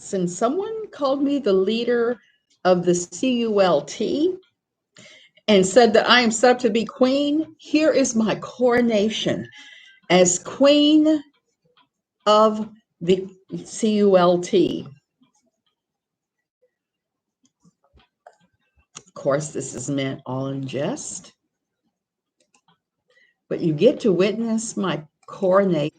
since someone called me the leader of the CULT and said that I am set up to be queen, here is my coronation as queen of the CULT. Of course, this is meant all in jest, but you get to witness my coronation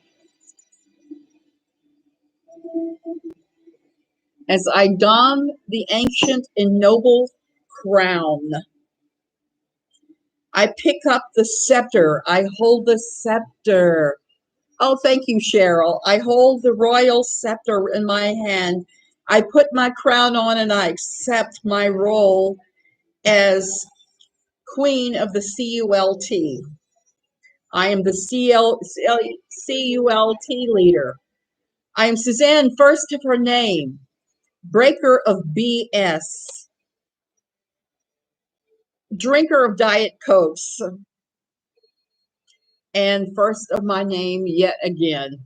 as I don the ancient and noble crown. I pick up the scepter. I hold the scepter. Oh, thank you, Cheryl. I hold the royal scepter in my hand. I put my crown on and I accept my role as queen of the CULT. I am the CULT leader. I am Suzanne, first of her name, breaker of BS, drinker of Diet Cokes, and first of my name yet again.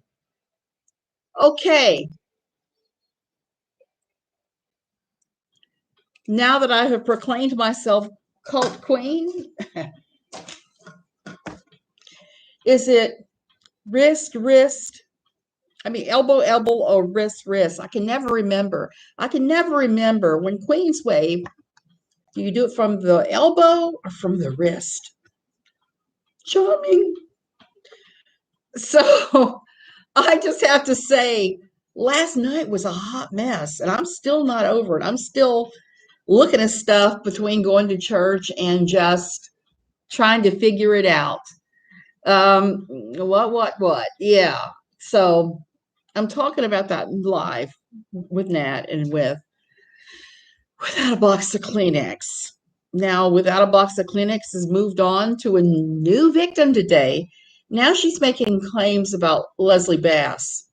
Okay. Now that I have proclaimed myself cult queen, is it wrist, elbow, or wrist? I can never remember. When queens wave, do you do it from the elbow or from the wrist? Charming. So I just have to say, last night was a hot mess, and I'm still not over it. I'm still looking at stuff between going to church and just trying to figure it out. What? Yeah. So I'm talking about that live with Nat and Without a Box of Kleenex. Now, Without a Box of Kleenex has moved on to a new victim today. Now she's making claims about Leslie Bass.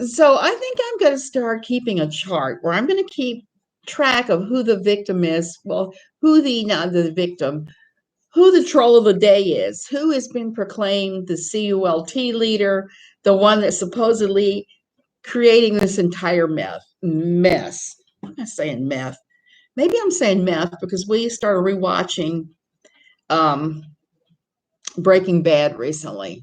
So I think I'm going to start keeping a chart where I'm going to keep track of who the victim is. Well, who the troll of the day is, who has been proclaimed the CULT leader, the one that's supposedly creating this entire mess. I'm not saying meth. Maybe I'm saying meth because we started rewatching Breaking Bad recently.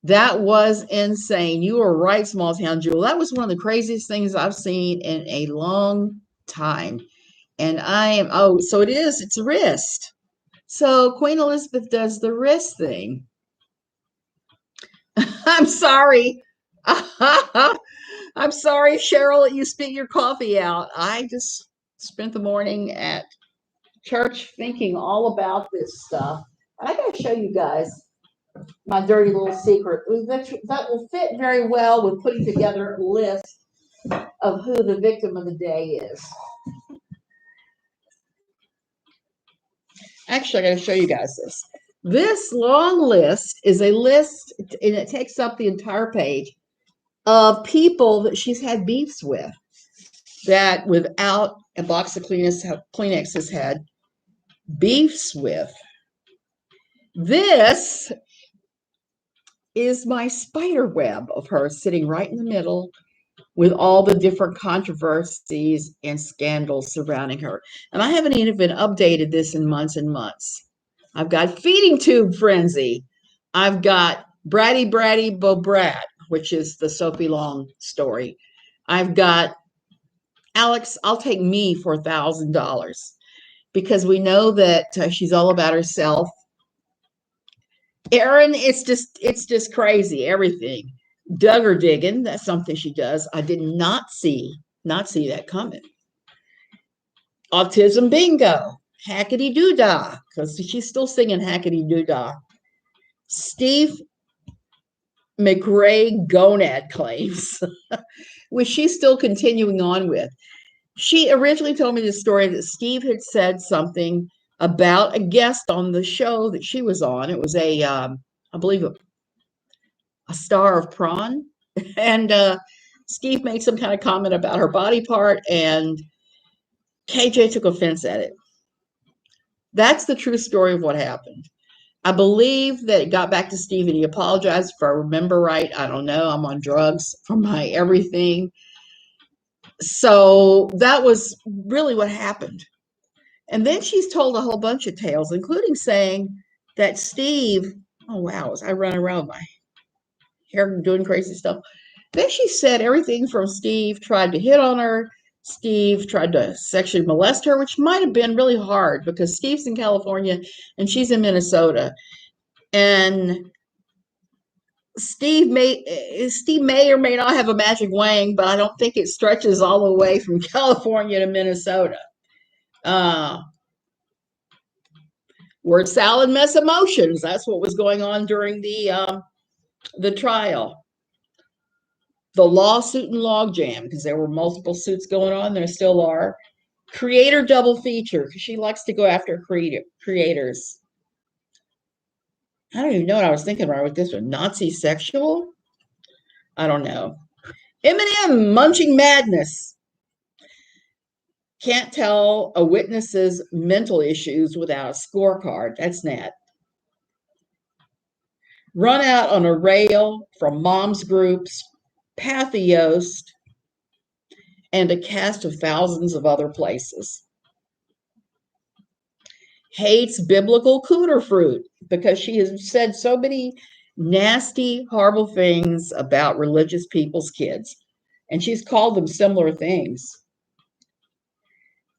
That was insane. You were right, Small Town Jewel. That was one of the craziest things I've seen in a long time. And so it is, it's wrist. So Queen Elizabeth does the wrist thing. I'm sorry. I'm sorry, Cheryl, that you spit your coffee out. I just spent the morning at church thinking all about this stuff. I got to show you guys my dirty little secret. That will fit very well with putting together a list of who the victim of the day is. Actually, I got to show you guys this. This long list is a list, and it takes up the entire page of people that she's had beefs with, that Without a Box of Kleenex has had beefs with. This is my spider web of her sitting right in the middle with all the different controversies and scandals surrounding her. And I haven't even updated this in months and months. I've got Feeding Tube Frenzy. I've got Bratty Bobrat, which is the Sophie Long story. I've got Alex, I'll take me for $1,000, because we know that she's all about herself. Erin, it's just crazy, everything. Duggar digging, that's something she does. I did not see that coming. Autism bingo, hackety doo-dah, because she's still singing hackety doo-dah. Steve McRae gonad claims, which she's still continuing on with. She originally told me the story that Steve had said something about a guest on the show that she was on. It was I believe a star of prawn. And Steve made some kind of comment about her body part, and KJ took offense at it. That's the true story of what happened. I believe that it got back to Steve and he apologized. If I remember right, I don't know. I'm on drugs for my everything. So that was really what happened. And then she's told a whole bunch of tales, including saying that Steve, oh wow, as I run around my hair doing crazy stuff. Then she said everything from Steve tried to hit on her, Steve tried to sexually molest her, which might have been really hard because Steve's in California and she's in Minnesota. And Steve may or may not have a magic wang, but I don't think it stretches all the way from California to Minnesota. Word salad, mess emotions. That's what was going on during the trial. The lawsuit and logjam, because there were multiple suits going on. There still are. Creator double feature, because she likes to go after creators. I don't even know what I was thinking about with this one. Nazi sexual? I don't know. Eminem munching madness. Can't tell a witness's mental issues without a scorecard. That's Nat. Run out on a rail from mom's groups, Pathos, and a cast of thousands of other places. Hates biblical cooter fruit because she has said so many nasty, horrible things about religious people's kids. And she's called them similar things.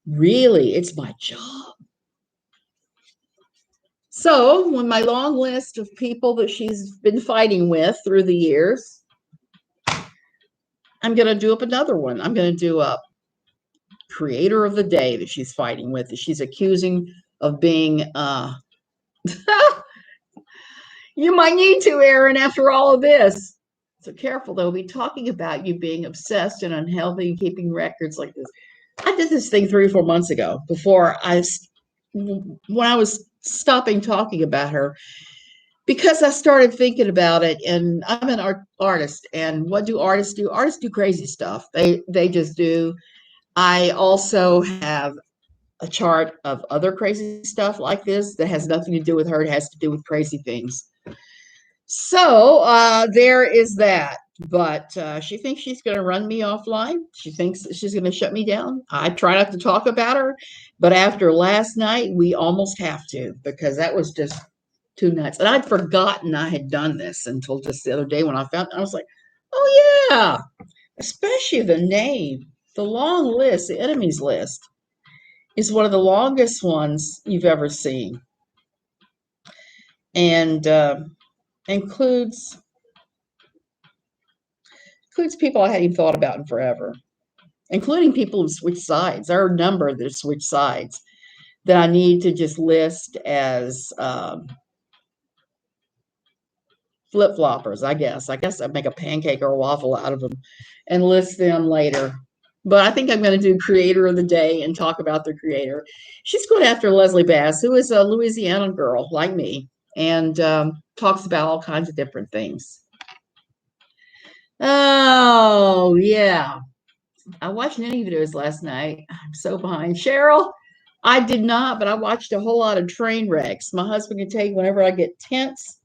Really, it's my job. So, when my long list of people that she's been fighting with through the years, I'm going to do up another one. I'm going to do a creator of the day that she's fighting with, that she's accusing of being, you might need to, Erin, after all of this. So careful, they'll be talking about you being obsessed and unhealthy and keeping records like this. I did this thing 3 or 4 months ago when I was stopping talking about her, because I started thinking about it. And I'm an artist, and what do artists do? Artists do crazy stuff. They just do. I also have a chart of other crazy stuff like this that has nothing to do with her. It has to do with crazy things. So there is that. But she thinks she's going to run me offline. She thinks she's going to shut me down. I try not to talk about her. But after last night, we almost have to, because that was just too nuts. And I'd forgotten I had done this until just the other day when I found it. I was like, oh, yeah, especially the name, the long list, the enemies list is one of the longest ones you've ever seen. And includes people I hadn't even thought about in forever, including people who switch sides. There are a number that switch sides that I need to just list as flip-floppers, I guess. I'd make a pancake or a waffle out of them and list them later. But I think I'm going to do creator of the day and talk about the creator. She's going after Leslie Bass, who is a Louisiana girl like me, and talks about all kinds of different things. Oh, yeah. I watched any videos last night. I'm so behind. Cheryl, I did not, but I watched a whole lot of train wrecks. My husband can take whenever I get tense.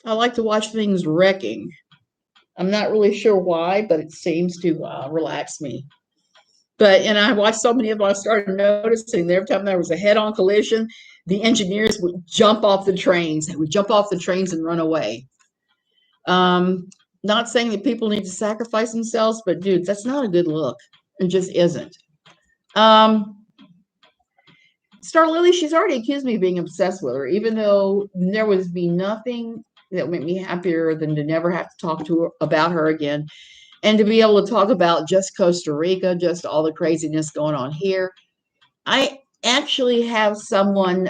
I like to watch things wrecking. I'm not really sure why, but it seems to relax me. And I watched so many of them, I started noticing that every time there was a head-on collision, the engineers would jump off the trains. They would jump off the trains and run away. Not saying that people need to sacrifice themselves, but dude, that's not a good look. It just isn't. Star Lily, she's already accused me of being obsessed with her, even though there would be nothing that would make me happier than to never have to talk to her about her again, and to be able to talk about just Costa Rica, just all the craziness going on here. I actually have someone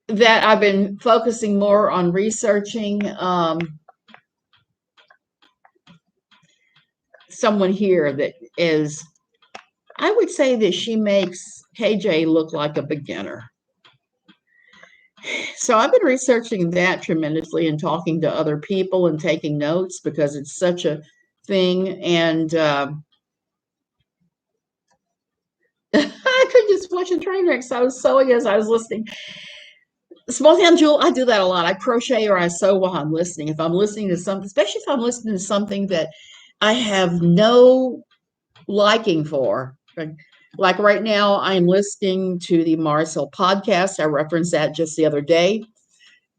that I've been focusing more on researching. Someone here that is, I would say that she makes KJ look like a beginner. So I've been researching that tremendously and talking to other people and taking notes because it's such a thing. And I could just watching train wrecks. I was sewing as I was listening. Small town jewel, I do that a lot. I crochet or I sew while I'm listening. If I'm listening to something, especially if I'm listening to something that I have no liking for. Like right now, I'm listening to the Mars Hill podcast. I referenced that just the other day.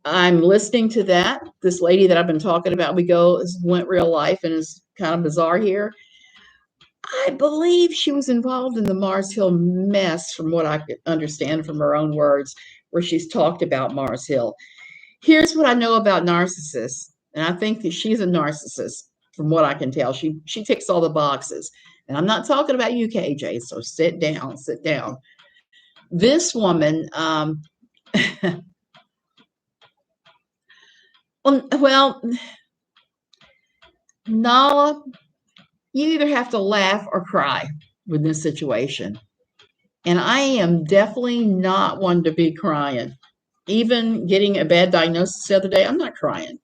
I'm listening to that. This lady that I've been talking about, went real life and is kind of bizarre here. I believe she was involved in the Mars Hill mess, from what I could understand from her own words, where she's talked about Mars Hill. Here's what I know about narcissists, and I think that she's a narcissist, from what I can tell. She ticks all the boxes. And I'm not talking about you, KJ, so sit down, sit down. This woman, well, Nala, you either have to laugh or cry with this situation. And I am definitely not one to be crying. Even getting a bad diagnosis the other day, I'm not crying.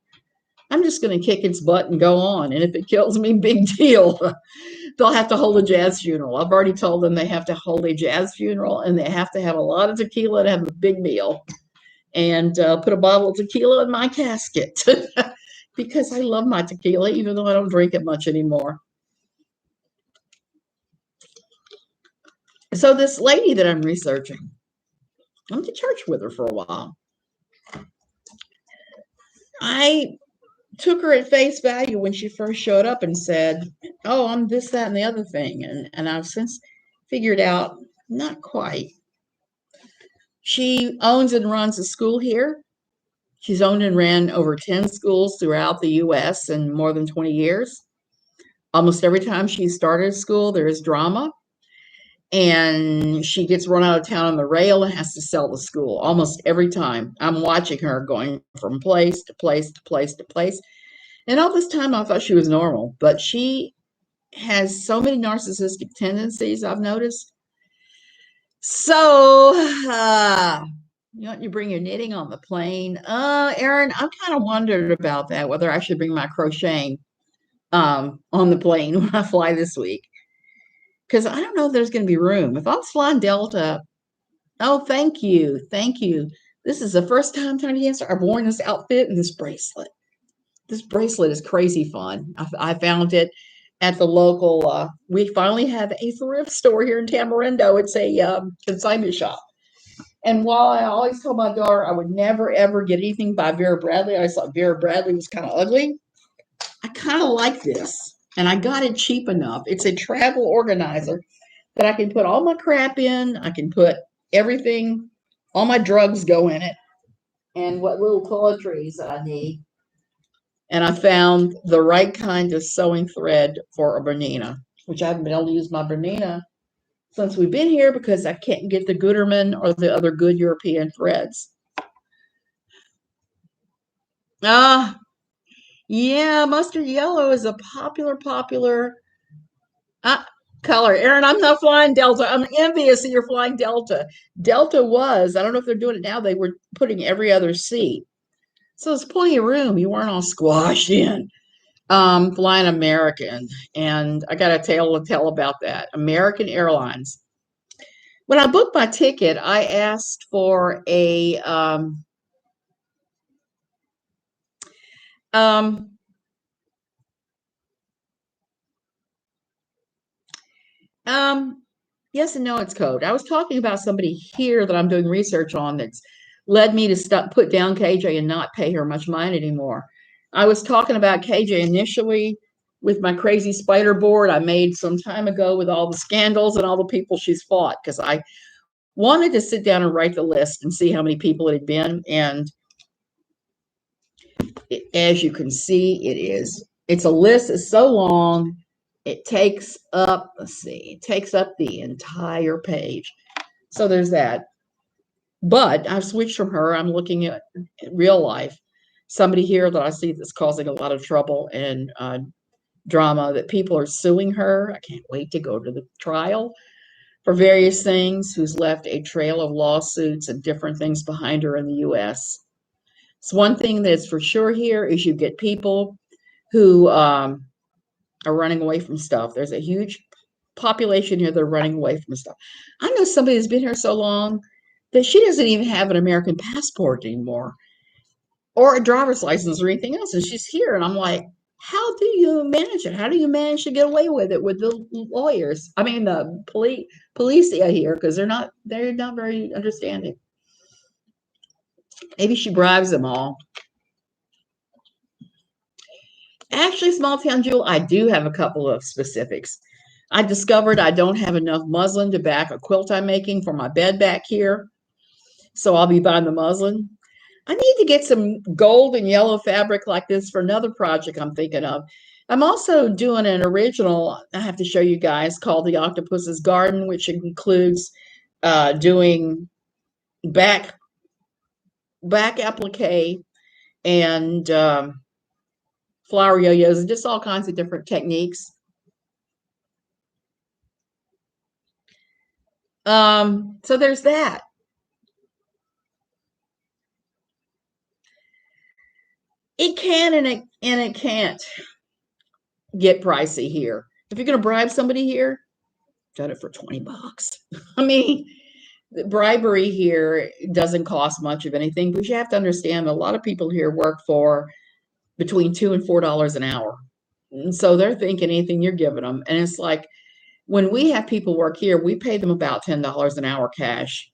I'm just going to kick its butt and go on. And if it kills me, big deal. They'll have to hold a jazz funeral. I've already told them they have to hold a jazz funeral, and they have to have a lot of tequila to have a big meal, and put a bottle of tequila in my casket because I love my tequila, even though I don't drink it much anymore. So this lady that I'm researching, I went to church with her for a while. I took her at face value when she first showed up and said, "Oh, I'm this, that, and the other thing." And I've since figured out, not quite. She owns and runs a school here. She's owned and ran over 10 schools throughout the U.S. in more than 20 years. Almost every time she started a school, there is drama. And she gets run out of town on the rail and has to sell the school almost every time. I'm watching her going from place to place to place to place. And all this time, I thought she was normal, but she has so many narcissistic tendencies, I've noticed. So, you bring your knitting on the plane. Erin, I'm kind of wondered about that, whether I should bring my crocheting on the plane when I fly this week. Because I don't know if there's going to be room. If I was flying Delta, oh, thank you. Thank you. This is the first time, Tiny Dancer, I've worn this outfit and this bracelet. This bracelet is crazy fun. I found it at the local, we finally have a thrift store here in Tamarindo. It's a consignment shop. And while I always told my daughter I would never, ever get anything by Vera Bradley, I thought Vera Bradley was kind of ugly. I kind of like this. And I got it cheap enough. It's a travel organizer that I can put all my crap in. I can put everything, all my drugs go in it, and what little toiletries I need. And I found the right kind of sewing thread for a Bernina, which I haven't been able to use my Bernina since we've been here because I can't get the Gutermann or the other good European threads. Yeah, mustard yellow is a popular color. Erin, I'm not flying Delta. I'm envious that you're flying Delta. Delta was, I don't know if they're doing it now, they were putting every other seat. So there's plenty of room. You weren't all squashed in. Flying American. And I got a tale to tell about that. American Airlines. When I booked my ticket, I asked for a yes and no, it's code. I was talking about somebody here that I'm doing research on that's led me to put down KJ and not pay her much mind anymore. I was talking about KJ initially with my crazy spider board I made some time ago with all the scandals and all the people she's fought, because I wanted to sit down and write the list and see how many people it had been. And as you can see, it's a list that's so long. It takes up, it takes up the entire page. So there's that. But I've switched from her. I'm looking at real life. Somebody here that I see that's causing a lot of trouble and drama, that people are suing her. I can't wait to go to the trial for various things, who's left a trail of lawsuits and different things behind her in the U.S. So one thing that's for sure here is you get people who are running away from stuff. There's a huge population here, they're running away from stuff. I know somebody that's been here so long that she doesn't even have an American passport anymore or a driver's license or anything else. And she's here. And I'm like, how do you manage it? How do you manage to get away with it with the lawyers? I mean, the police here, because they're not very understanding. Maybe she bribes them all. Actually, small town Jewel, I do have a couple of specifics. I discovered I don't have enough muslin to back a quilt I'm making for my bed back here. So I'll be buying the muslin. I need to get some gold and yellow fabric like this for another project I'm thinking of. I'm also doing an original I have to show you guys called The Octopus's Garden, which includes doing back applique and flower yo-yos and just all kinds of different techniques. So there's that. It can and it can't get pricey here. If you're going to bribe somebody here, done it for $20. I mean, the bribery here doesn't cost much of anything, but you have to understand a lot of people here work for between $2 and $4 an hour. And so they're thinking anything you're giving them. And it's like when we have people work here, we pay them about $10 an hour cash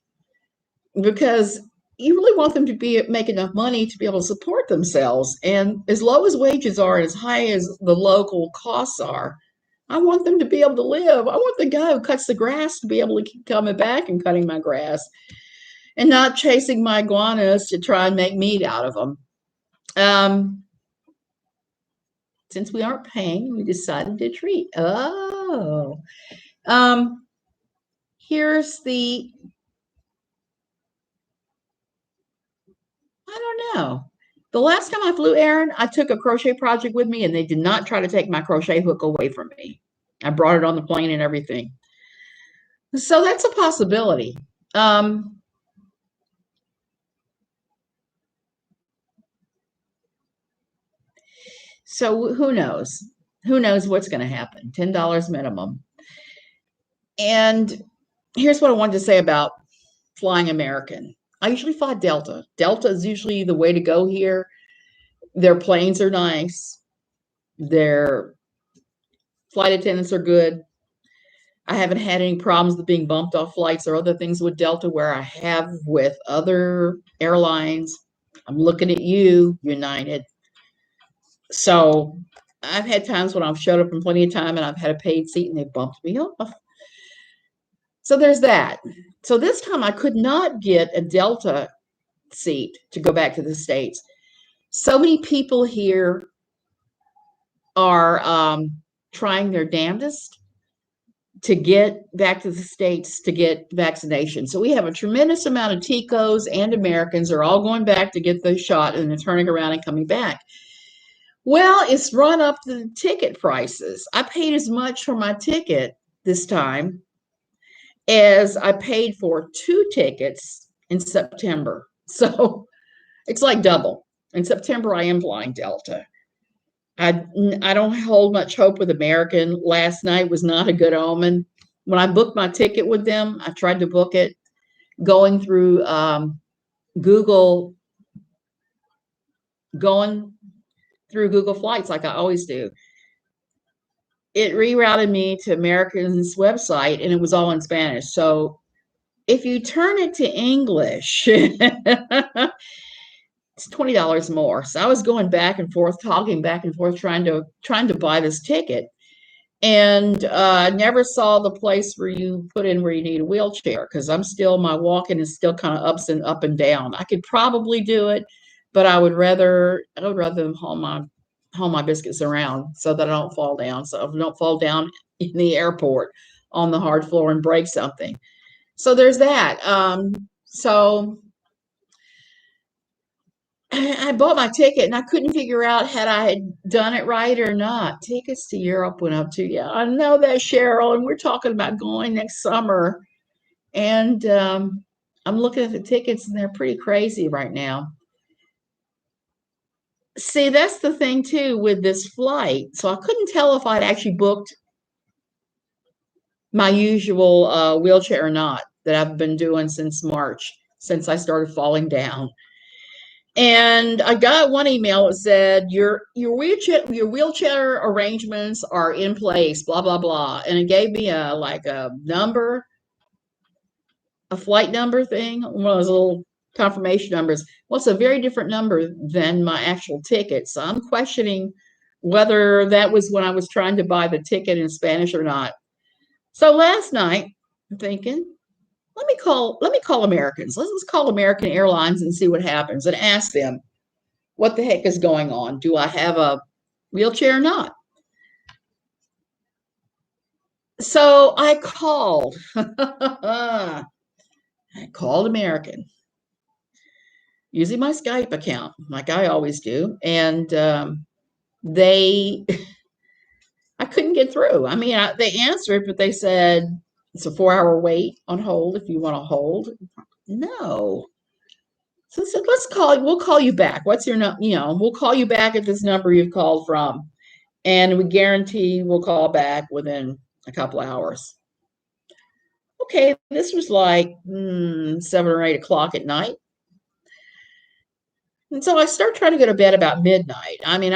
because you really want them to make enough money to be able to support themselves. And as low as wages are, as high as the local costs are, I want them to be able to live. I want the guy who cuts the grass to be able to keep coming back and cutting my grass and not chasing my iguanas to try and make meat out of them. Since we aren't paying, we decided to treat. Oh, here's the, I don't know. The last time I flew, Aaron, I took a crochet project with me and they did not try to take my crochet hook away from me. I brought it on the plane and everything. So that's a possibility. So who knows? Who knows what's going to happen? $10 minimum. And here's what I wanted to say about flying American. I usually fly Delta. Delta is usually the way to go here. Their planes are nice. Their flight attendants are good. I haven't had any problems with being bumped off flights or other things with Delta where I have with other airlines. I'm looking at you, United. So I've had times when I've showed up in plenty of time and I've had a paid seat and they bumped me off. So there's that. So this time I could not get a Delta seat to go back to the States. So many people here are trying their damnedest to get back to the States to get vaccinations. So we have a tremendous amount of Ticos and Americans are all going back to get the shot and then turning around and coming back. Well, it's run up the ticket prices. I paid as much for my ticket this time as I paid for 2 tickets in September. So it's like double. In September, I am flying Delta. I don't hold much hope with American. Last night was not a good omen. When I booked my ticket with them, I tried to book it going through Google, going through Google Flights like I always do. It rerouted me to American's website and it was all in Spanish. So if you turn it to English, it's $20 more. So I was going back and forth, talking back and forth, trying to buy this ticket. And I never saw the place where you put in where you need a wheelchair because my walking is still kind of up and down. I could probably do it, but I would rather them haul my biscuits around so that I don't fall down. So I don't fall down in the airport on the hard floor and break something. So there's that. So I bought my ticket and I couldn't figure out had I had done it right or not. Tickets to Europe went up too. Yeah, I know that, Cheryl, and we're talking about going next summer. And I'm looking at the tickets and they're pretty crazy right now. See, that's the thing too with this flight. So I couldn't tell if I'd actually booked my usual wheelchair knot that I've been doing since March, since I started falling down. And I got one email that said your wheelchair arrangements are in place, blah blah blah, and it gave me a like a number, a flight number thing, one of those little confirmation numbers. Well, it's a very different number than my actual ticket, so I'm questioning whether that was when I was trying to buy the ticket in Spanish or not. So last night, I'm thinking, let me call Americans. Let's call American Airlines and see what happens and ask them what the heck is going on. Do I have a wheelchair or not? So I called. I called American using my Skype account, like I always do, and they I couldn't get through. I mean, they answered, but they said it's a 4-hour wait on hold if you want to hold. No. So I said, we'll call you back. What's your number? We'll call you back at this number you've called from. And we guarantee we'll call back within a couple hours. Okay, this was like 7 or 8 o'clock at night. And so I started trying to go to bed about midnight. I mean,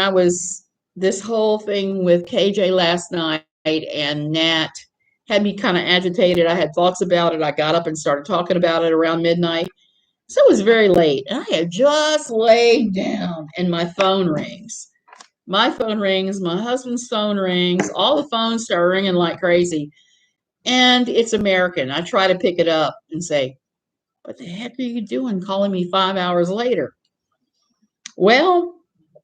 this whole thing with KJ last night and Nat had me kind of agitated. I had thoughts about it. I got up and started talking about it around midnight. So it was very late. And I had just laid down and my phone rings. My phone rings, my husband's phone rings, all the phones start ringing like crazy. And it's American. I try to pick it up and say, what the heck are you doing calling me 5 hours later? Well,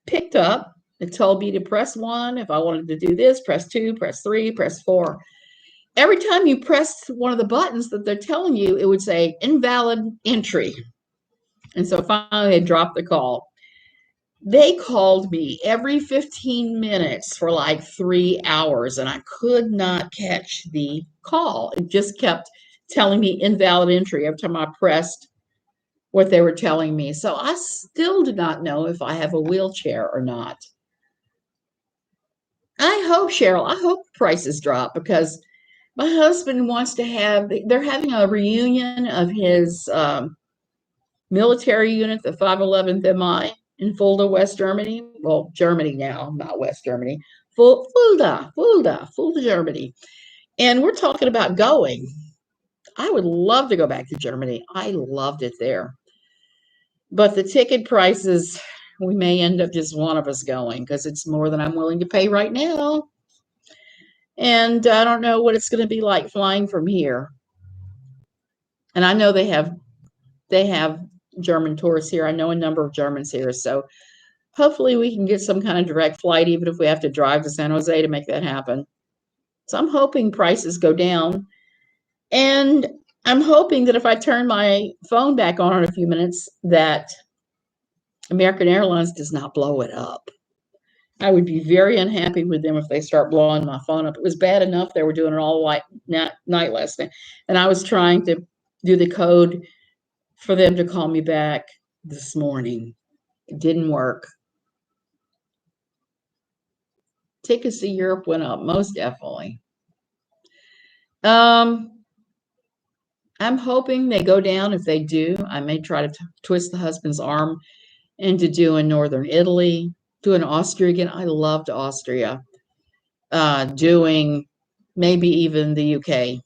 picked up. It told me to press 1. If I wanted to do this, press 2, press 3, press 4. Every time you press one of the buttons that they're telling you, it would say invalid entry. And so finally, I dropped the call. They called me every 15 minutes for like 3 hours, and I could not catch the call. It just kept telling me invalid entry every time I pressed what they were telling me. So I still do not know if I have a wheelchair or not. I hope, Cheryl, I hope prices drop because my husband wants to they're having a reunion of his military unit, the 511th MI in Fulda, West Germany. Well, Germany now, not West Germany. Fulda, Germany. And we're talking about going. I would love to go back to Germany. I loved it there. But the ticket prices, we may end up just one of us going because it's more than I'm willing to pay right now. And I don't know what it's going to be like flying from here. And I know they have German tourists here. I know a number of Germans here. So hopefully we can get some kind of direct flight, even if we have to drive to San Jose to make that happen. So I'm hoping prices go down. And I'm hoping that if I turn my phone back on in a few minutes, that American Airlines does not blow it up. I would be very unhappy with them if they start blowing my phone up. It was bad enough they were doing it all night last night. And I was trying to do the code for them to call me back this morning. It didn't work. Tickets to Europe went up, most definitely. I'm hoping they go down. If they do, I may try to twist the husband's arm into doing Northern Italy, doing Austria again. I loved Austria. Doing maybe even the UK,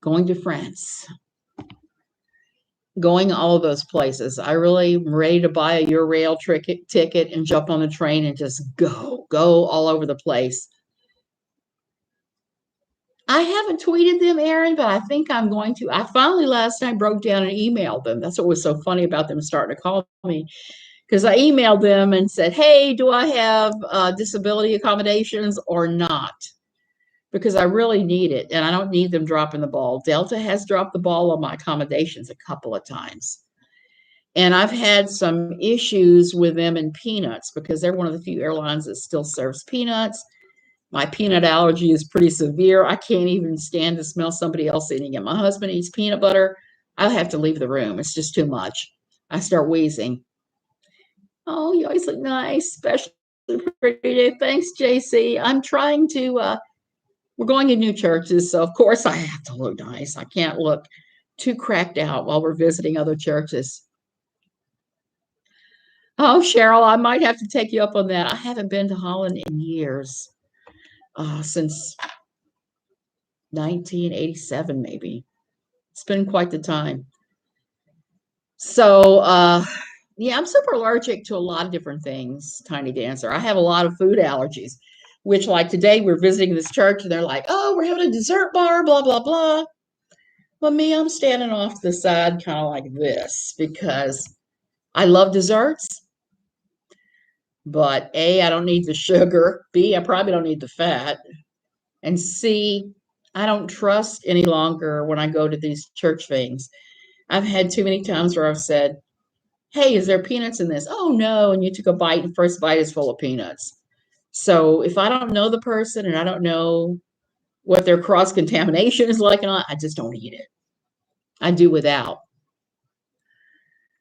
going to France, going all of those places. I really am ready to buy a Eurail ticket and jump on the train and just go all over the place. I haven't tweeted them, Erin, but I think I'm going to. I finally last night broke down and emailed them. That's what was so funny about them starting to call me, because I emailed them and said, hey, do I have disability accommodations or not? Because I really need it, and I don't need them dropping the ball. Delta has dropped the ball on my accommodations a couple of times. And I've had some issues with them in peanuts because they're one of the few airlines that still serves peanuts. My peanut allergy is pretty severe. I can't even stand to smell somebody else eating it. My husband eats peanut butter. I'll have to leave the room. It's just too much. I start wheezing. Oh, you always look nice, especially pretty. Thanks, JC. I'm trying to We're going to new churches, so of course I have to look nice. I can't look too cracked out while we're visiting other churches. Oh, Cheryl, I might have to take you up on that. I haven't been to Holland in years, since 1987, maybe. It's been quite the time. So, yeah, I'm super allergic to a lot of different things, Tiny Dancer. I have a lot of food allergies, which, like today, we're visiting this church and they're like, oh, we're having a dessert bar, blah, blah, blah. Well, me, I'm standing off to the side kind of like this because I love desserts, but A, I don't need the sugar. B, I probably don't need the fat. And C, I don't trust any longer when I go to these church things. I've had too many times where I've said, hey, is there peanuts in this? Oh, no. And you took a bite, and first bite is full of peanuts. So if I don't know the person and I don't know what their cross contamination is like, and all, I just don't eat it. I do without.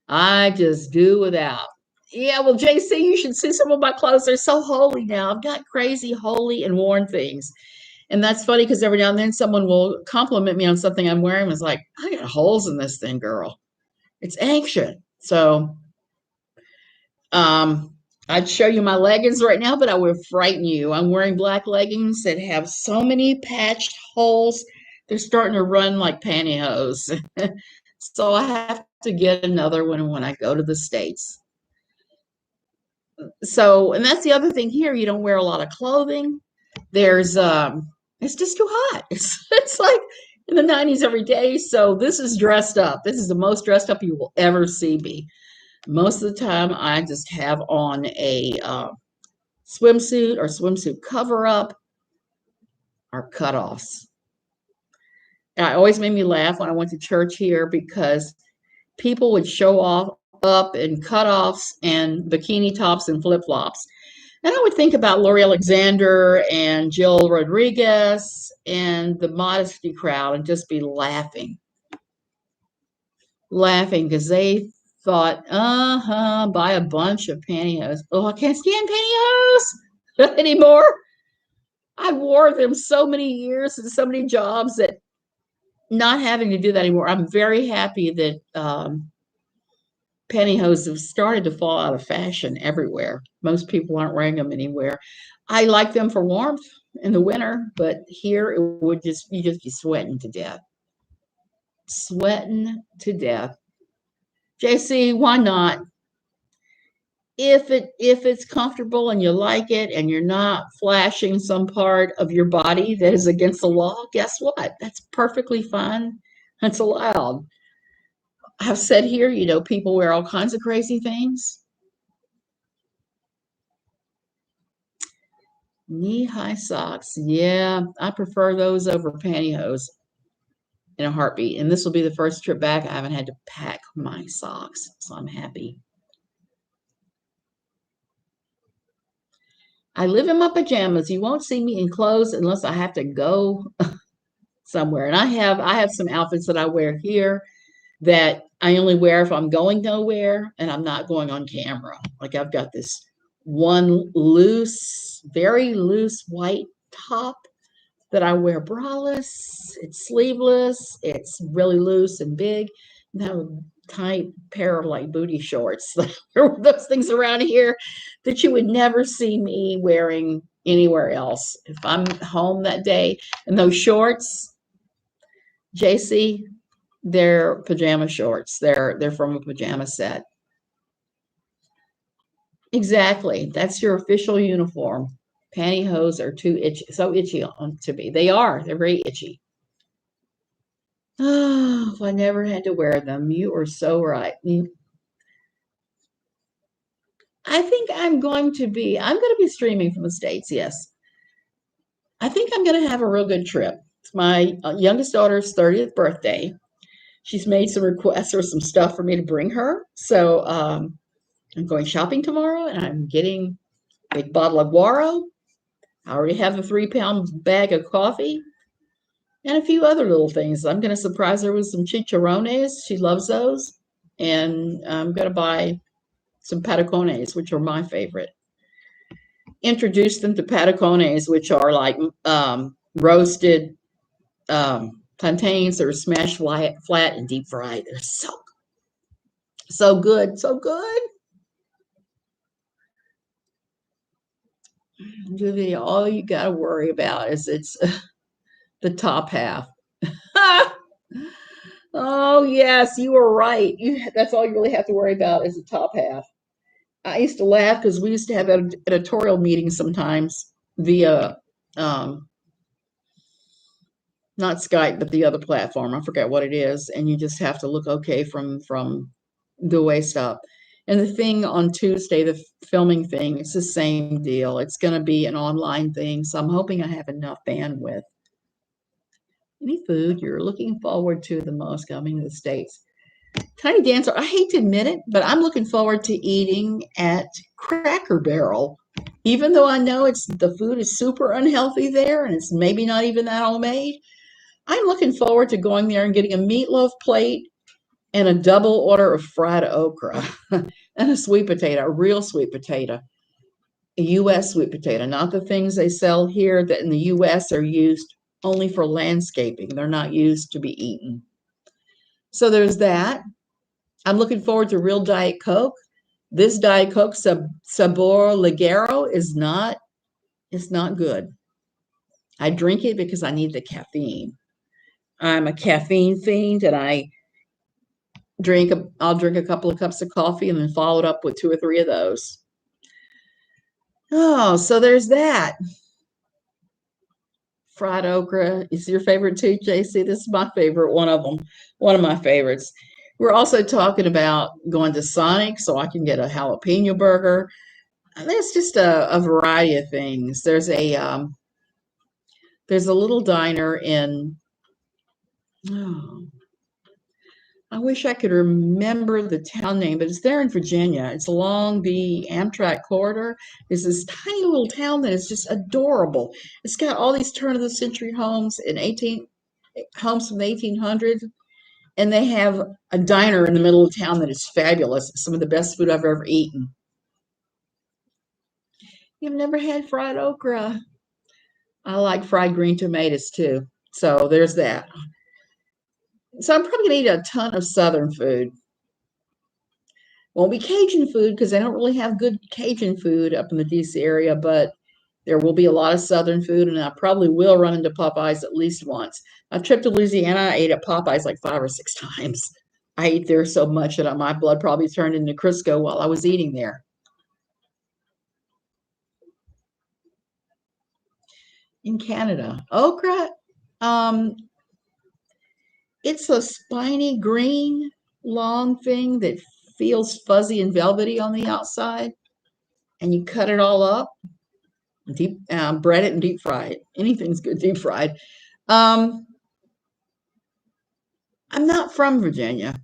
I just do without. Yeah, well, JC, you should see some of my clothes. They're so holy now. I've got crazy holy and worn things. And that's funny because every now and then someone will compliment me on something I'm wearing. It's like, I got holes in this thing, girl. It's ancient. So I'd show you my leggings right now, but I would frighten you. I'm wearing black leggings that have so many patched holes. They're starting to run like pantyhose. So I have to get another one when I go to the States. So, and that's the other thing here. You don't wear a lot of clothing. There's it's just too hot. It's like in the 90s every day. So this is dressed up. This is the most dressed up you will ever see me. Most of the time I just have on a swimsuit or swimsuit cover up or cutoffs. And it always made me laugh when I went to church here because people would show off up in cutoffs and bikini tops and flip flops. And I would think about Lori Alexander and Jill Rodriguez and the modesty crowd and just be laughing because they thought, buy a bunch of pantyhose. Oh, I can't stand pantyhose anymore. I wore them so many years and so many jobs that not having to do that anymore. I'm very happy that pantyhose have started to fall out of fashion everywhere. Most people aren't wearing them anywhere. I like them for warmth in the winter, but here it would you just be sweating to death. Sweating to death. JC, why not? If it's comfortable and you like it and you're not flashing some part of your body that is against the law, guess what? That's perfectly fine. That's allowed. I've said here, people wear all kinds of crazy things. Knee-high socks. Yeah, I prefer those over pantyhose in a heartbeat. And this will be the first trip back. I haven't had to pack my socks, so I'm happy. I live in my pajamas. You won't see me in clothes unless I have to go somewhere. And I have some outfits that I wear here that I only wear if I'm going nowhere and I'm not going on camera. Like I've got this one very loose white top that I wear braless. It's sleeveless. It's really loose and big. And I have a tight pair of like booty shorts. Those things around here that you would never see me wearing anywhere else. If I'm home that day, and those shorts, JC, they're pajama shorts. They're from a pajama set. Exactly. That's your official uniform. Pantyhose are too itchy, so itchy to me. They're very itchy. Oh, if I never had to wear them. You are so right. I think I'm going to be streaming from the States. Yes. I think I'm going to have a real good trip. It's my youngest daughter's 30th birthday. She's made some requests or some stuff for me to bring her. So I'm going shopping tomorrow and I'm getting a big bottle of guaro. I already have a 3-pound bag of coffee and a few other little things. I'm going to surprise her with some chicharrones. She loves those. And I'm going to buy some patacones, which are my favorite. Introduce them to patacones, which are like roasted plantains that are smashed flat and deep fried. They're so good, so good. Julia, all you got to worry about is it's the top half. Oh yes, you were right. That's all you really have to worry about is the top half. I used to laugh because we used to have editorial meetings sometimes via not Skype, but the other platform. I forget what it is, and you just have to look okay from the waist up. And the thing on Tuesday, the filming thing, it's the same deal. It's going to be an online thing, so I'm hoping I have enough bandwidth. Any food you're looking forward to the most coming to the States? Tiny Dancer, I hate to admit it, but I'm looking forward to eating at Cracker Barrel. Even though I know the food is super unhealthy there and it's maybe not even that homemade, I'm looking forward to going there and getting a meatloaf plate and a double order of fried okra and a sweet potato, a real sweet potato, a U.S. sweet potato, not the things they sell here that in the U.S. are used only for landscaping. They're not used to be eaten. So there's that. I'm looking forward to real Diet Coke. This Diet Coke Sabor Ligero it's not good. I drink it because I need the caffeine. I'm a caffeine fiend and I'll drink a couple of cups of coffee and then follow it up with 2 or 3 of those. Oh, so there's that. Fried okra is your favorite too, JC? This is my favorite, one of them, one of my favorites. We're also talking about going to Sonic so I can get a jalapeno burger. There's just a variety of things. There's a little diner in, oh, I wish I could remember the town name, but it's there in Virginia. It's along the Amtrak corridor. It's this tiny little town that is just adorable. It's got all these turn of the century homes homes from the 1800s, and they have a diner in the middle of town that is fabulous. It's some of the best food I've ever eaten. You've never had fried okra? I like fried green tomatoes too. So there's that. So I'm probably gonna eat a ton of Southern food. Won't be Cajun food because they don't really have good Cajun food up in the DC area, but there will be a lot of Southern food, and I probably will run into Popeyes at least once. My trip to Louisiana, I ate at Popeyes like 5 or 6 times. I ate there so much that my blood probably turned into Crisco while I was eating there. In Canada, okra, um, it's a spiny green long thing that feels fuzzy and velvety on the outside, and you cut it all up, bread it and deep fry it. Anything's good deep fried. Um, I'm not from Virginia.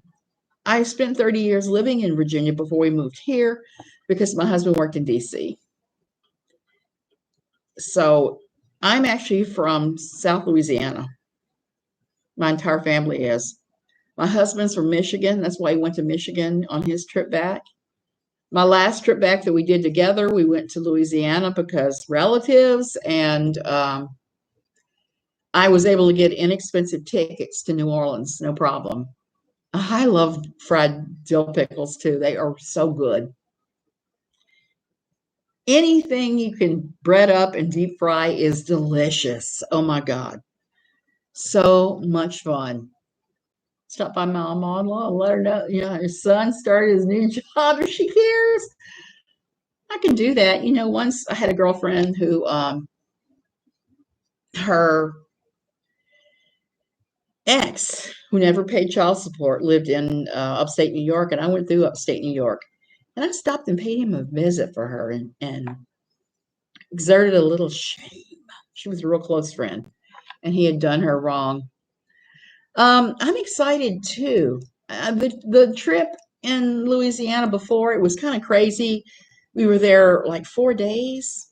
I spent 30 years living in Virginia before we moved here because my husband worked in DC. So I'm actually from South Louisiana. My entire family is. My husband's from Michigan. That's why he went to Michigan on his trip back. My last trip back that we did together, we went to Louisiana because relatives, and I was able to get inexpensive tickets to New Orleans, no problem. I love fried dill pickles too. They are so good. Anything you can bread up and deep fry is delicious. Oh my God. So much fun. Stop by my mom-in-law and let her know, his son started his new job if she cares. I can do that. Once I had a girlfriend who her ex, who never paid child support, lived in upstate New York, and I went through upstate New York. And I stopped and paid him a visit for her and exerted a little shame. She was a real close friend, and he had done her wrong. I'm excited too. The trip in Louisiana before, it was kind of crazy. We were there like 4 days.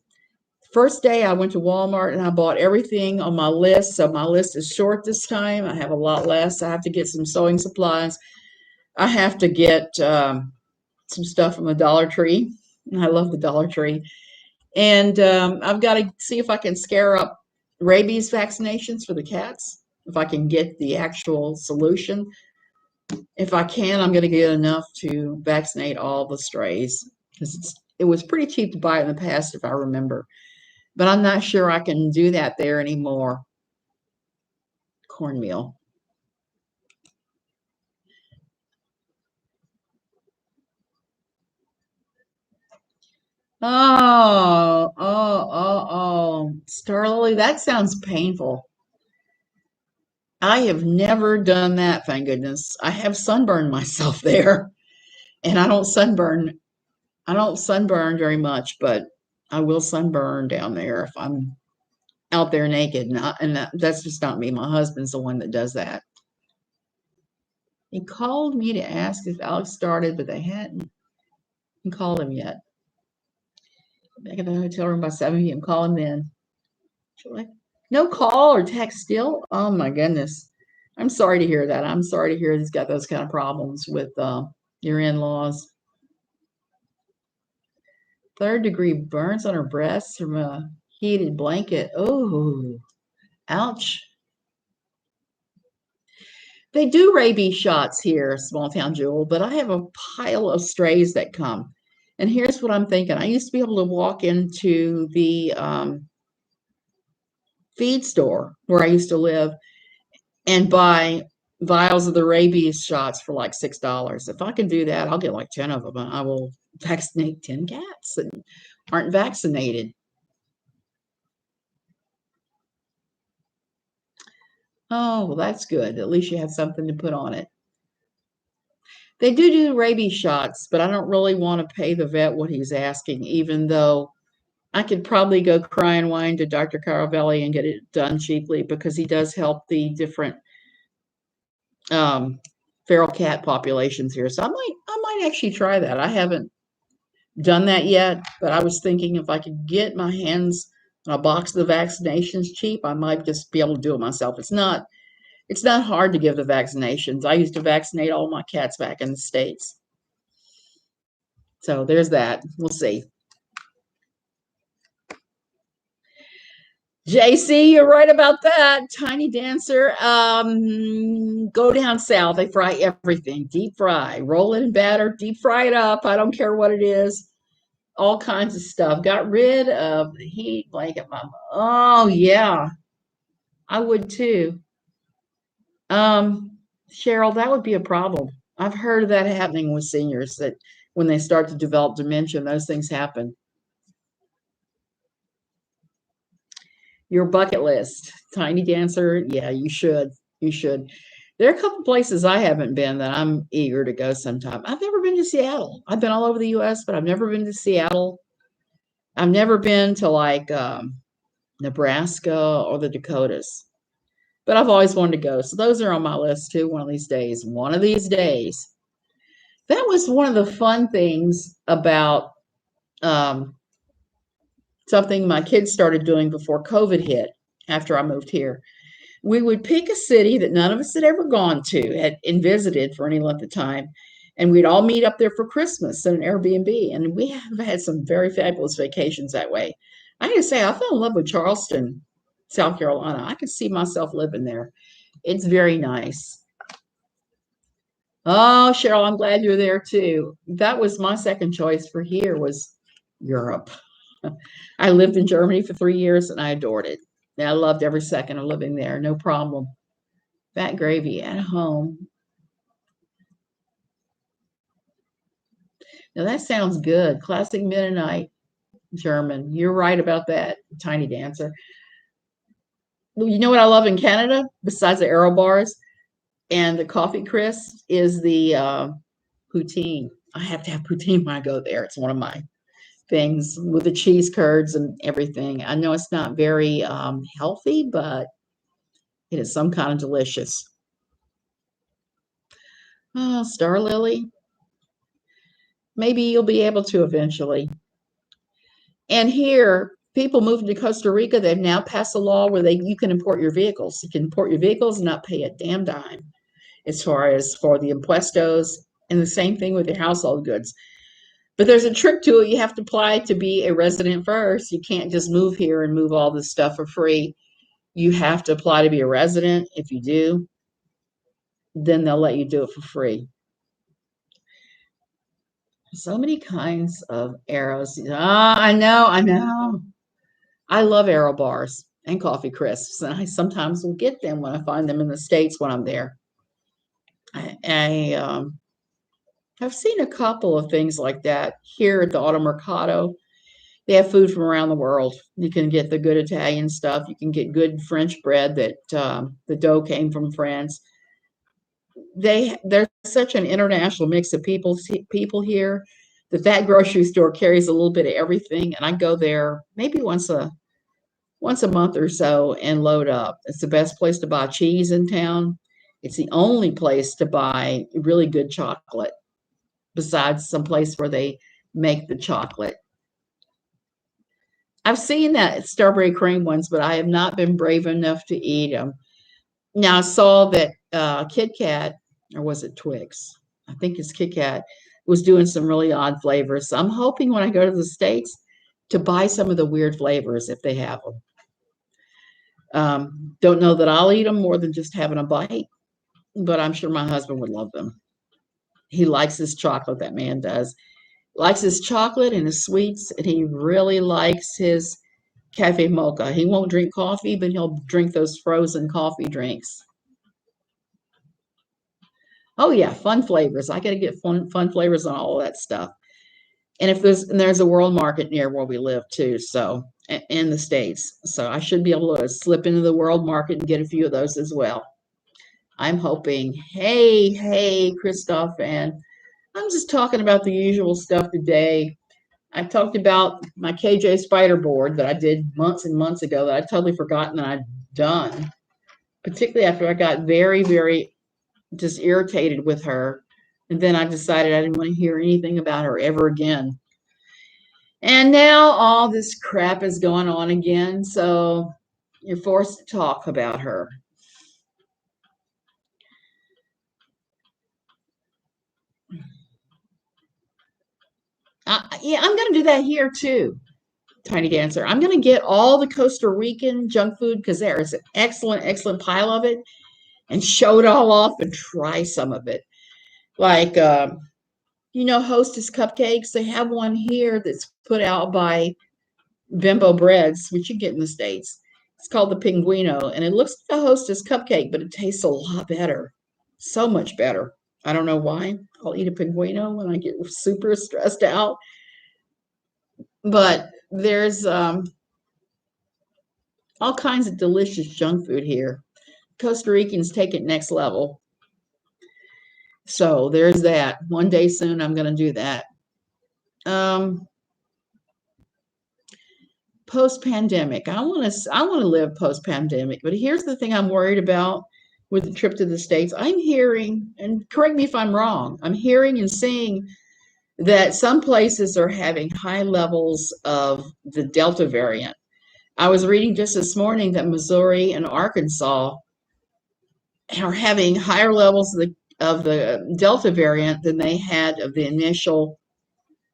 First day, I went to Walmart and I bought everything on my list. So my list is short this time. I have a lot less. I have to get some sewing supplies. I have to get some stuff from the Dollar Tree. I love the Dollar Tree. And I've got to see if I can scare up rabies vaccinations for the cats. If I can get the actual solution, if I can, I'm going to get enough to vaccinate all the strays because it was pretty cheap to buy in the past, if I remember. But I'm not sure I can do that there anymore. Cornmeal. Oh. Star Lily, that sounds painful. I have never done that, thank goodness. I have sunburned myself there, and I don't sunburn very much, but I will sunburn down there if I'm out there naked. That's just not me. My husband's the one that does that. He called me to ask if Alex started, but they hadn't called him yet. Back in the hotel room by 7 p.m. Call him then. No call or text still? Oh my goodness. I'm sorry to hear that. I'm sorry to hear he's got those kind of problems with your in-laws. Third-degree burns on her breasts from a heated blanket. Oh, ouch. They do rabies shots here, small town Jewel, but I have a pile of strays that come. And here's what I'm thinking. I used to be able to walk into the feed store where I used to live and buy vials of the rabies shots for like $6. If I can do that, I'll get like 10 of them. And I will vaccinate 10 cats that aren't vaccinated. Oh, well, that's good. At least you have something to put on it. They do rabies shots, but I don't really want to pay the vet what he's asking, even though I could probably go cry and whine to Dr. Caravelli and get it done cheaply because he does help the different feral cat populations here. So I might actually try that. I haven't done that yet, but I was thinking if I could get my hands on a box of the vaccinations cheap, I might just be able to do it myself. It's not hard to give the vaccinations. I used to vaccinate all my cats back in the States. So there's that. We'll see. JC, you're right about that. Tiny Dancer. Go down south. They fry everything. Deep fry. Roll it in batter. Deep fry it up. I don't care what it is. All kinds of stuff. Got rid of the heat blanket, mama. Oh yeah, I would too. Cheryl, that would be a problem. I've heard of that happening with seniors that when they start to develop dementia, those things happen. Your bucket list, Tiny Dancer. Yeah, you should. You should. There are a couple places I haven't been that I'm eager to go sometime. I've never been to Seattle. I've been all over the US, but I've never been to Seattle. I've never been to like Nebraska or the Dakotas, but I've always wanted to go. So those are on my list too. One of these days. One of these days. That was one of the fun things about um, something my kids started doing before COVID hit. After I moved here, we would pick a city that none of us had ever gone to and visited for any length of time, and we'd all meet up there for Christmas in an Airbnb. And we have had some very fabulous vacations that way. I gotta say, I fell in love with Charleston, South Carolina. I could see myself living there. It's very nice. Oh, Cheryl, I'm glad you're there too. That was my second choice for here was Europe. I lived in Germany for 3 years and I adored it. I loved every second of living there, no problem. Fat gravy at home. Now that sounds good. Classic Mennonite German. You're right about that, Tiny Dancer. You know what I love in Canada, besides the Aero bars and the coffee crisp, is the poutine. I have to have poutine when I go there. It's one of my things with the cheese curds and everything. I know it's not very healthy, but it is some kind of delicious. Oh, Star Lily. Maybe you'll be able to eventually. And here, people moving to Costa Rica, they've now passed a law where you can import your vehicles. You can import your vehicles and not pay a damn dime as far as for the impuestos, and the same thing with your household goods. But there's a trick to it. You have to apply to be a resident first. You can't just move here and move all this stuff for free. You have to apply to be a resident. If you do, then they'll let you do it for free. So many kinds of arrows. Ah, I know. I love arrow bars and coffee crisps, and I sometimes will get them when I find them in the States when I'm there. I've seen a couple of things like that here at the Auto Mercado. They have food from around the world. You can get the good Italian stuff. You can get good French bread that the dough came from France. There's such an international mix of people here that grocery store carries a little bit of everything, and I go there maybe once a month or so and load up. It's the best place to buy cheese in town. It's the only place to buy really good chocolate besides some place where they make the chocolate. I've seen that strawberry cream ones, but I have not been brave enough to eat them. Now I saw that Kit Kat, or was it Twix? I think it's Kit Kat, was doing some really odd flavors. So I'm hoping when I go to the States to buy some of the weird flavors if they have them. Don't know that I'll eat them more than just having a bite, but I'm sure my husband would love them. He likes his chocolate, that man does. Likes his chocolate and his sweets, and he really likes his cafe mocha. He won't drink coffee, but he'll drink those frozen coffee drinks. Oh yeah, fun flavors. I got to get fun flavors on all of that stuff. And if there's a world market near where we live too, so in the States. So I should be able to slip into the world market and get a few of those as well. I'm hoping. Hey, Christoph, and I'm just talking about the usual stuff today. I talked about my KJ spider board that I did months and months ago that I'd totally forgotten that I'd done, particularly after I got very, very just irritated with her. And then I decided I didn't want to hear anything about her ever again. And now all this crap is going on again. So you're forced to talk about her. Yeah, I'm going to do that here too, Tiny Dancer. I'm going to get all the Costa Rican junk food because there is an excellent pile of it and show it all off and try some of it. Like, Hostess Cupcakes. They have one here that's put out by Bimbo Breads, which you get in the States. It's called the Pinguino, and it looks like a Hostess cupcake, but it tastes a lot better. So much better. I don't know why. I'll eat a Pinguino when I get super stressed out. But there's all kinds of delicious junk food here. Costa Ricans take it next level. So there's that. One day soon, I'm going to do that. Post-pandemic. I want to live post-pandemic, but here's the thing I'm worried about with the trip to the States. I'm hearing, and correct me if I'm wrong, I'm hearing and seeing that some places are having high levels of the Delta variant. I was reading just this morning that Missouri and Arkansas are having higher levels of the Delta variant than they had of the initial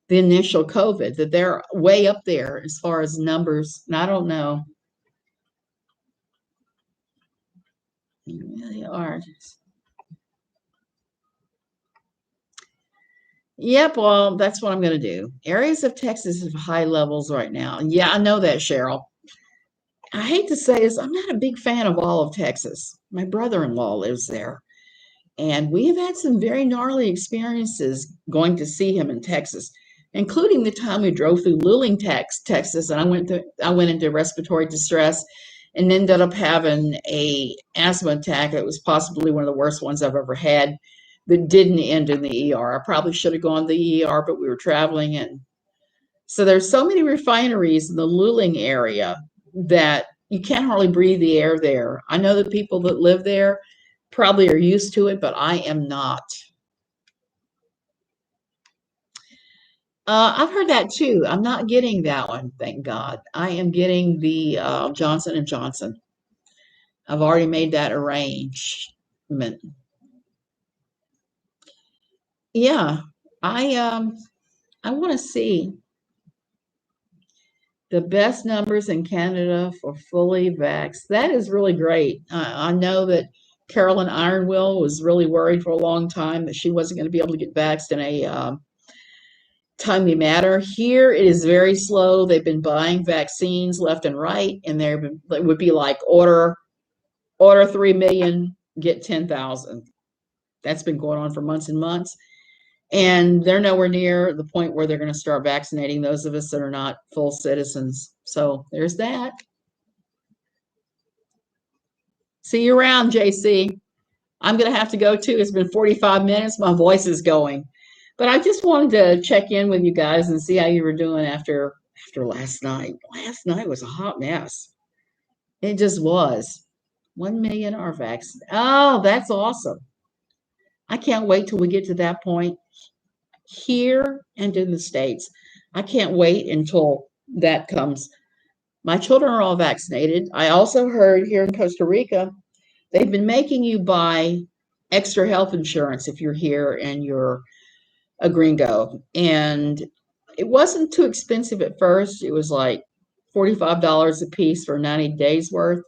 COVID, that they're way up there as far as numbers. And I don't know. They are. Yep, well, that's what I'm going to do. Areas of Texas have high levels right now. Yeah, I know that, Cheryl. I hate to say this, I'm not a big fan of all of Texas. My brother-in-law lives there, and we have had some very gnarly experiences going to see him in Texas, including the time we drove through Luling, Texas, and I went into respiratory distress and ended up having a asthma attack. It was possibly one of the worst ones I've ever had that didn't end in the ER. I probably should have gone to the ER, but we were traveling, and so there's so many refineries in the Luling area that you can't hardly breathe the air there. I know the people that live there probably are used to it, but I am not. I've heard that too. I'm not getting that one, thank God. I am getting the Johnson and Johnson. I've already made that arrangement. Yeah, I want to see. The best numbers in Canada for fully vaxxed. That is really great. I know that Carolyn Ironwill was really worried for a long time that she wasn't going to be able to get vaxxed in a timely manner. Here it is very slow. They've been buying vaccines left and right, and it would be like order 3 million, get 10,000. That's been going on for months and months. And they're nowhere near the point where they're going to start vaccinating those of us that are not full citizens. So there's that. See you around, JC. I'm going to have to go too. It's been 45 minutes. My voice is going. But I just wanted to check in with you guys and see how you were doing after last night. Last night was a hot mess. It just was. 1 million are vaccinated. Oh, that's awesome. I can't wait till we get to that point here and in the States. I can't wait until that comes. My children are all vaccinated. I also heard here in Costa Rica, they've been making you buy extra health insurance if you're here and you're a gringo. And it wasn't too expensive at first. It was like $45 a piece for 90 days worth.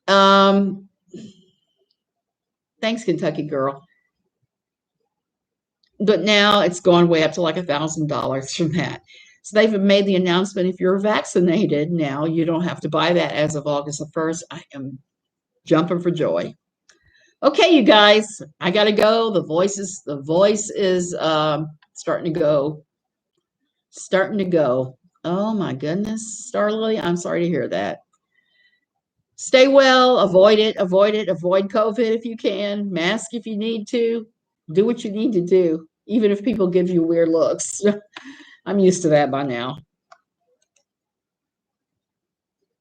Thanks, Kentucky girl. But now it's gone way up to like $1,000 from that. So they've made the announcement, if you're vaccinated now, you don't have to buy that as of August the 1st. I am jumping for joy. Okay, you guys, I gotta go. The voice is starting to go. Starting to go. Oh my goodness, Star Lily, I'm sorry to hear that. Stay well, avoid COVID if you can, mask if you need to, do what you need to do, even if people give you weird looks. I'm used to that by now.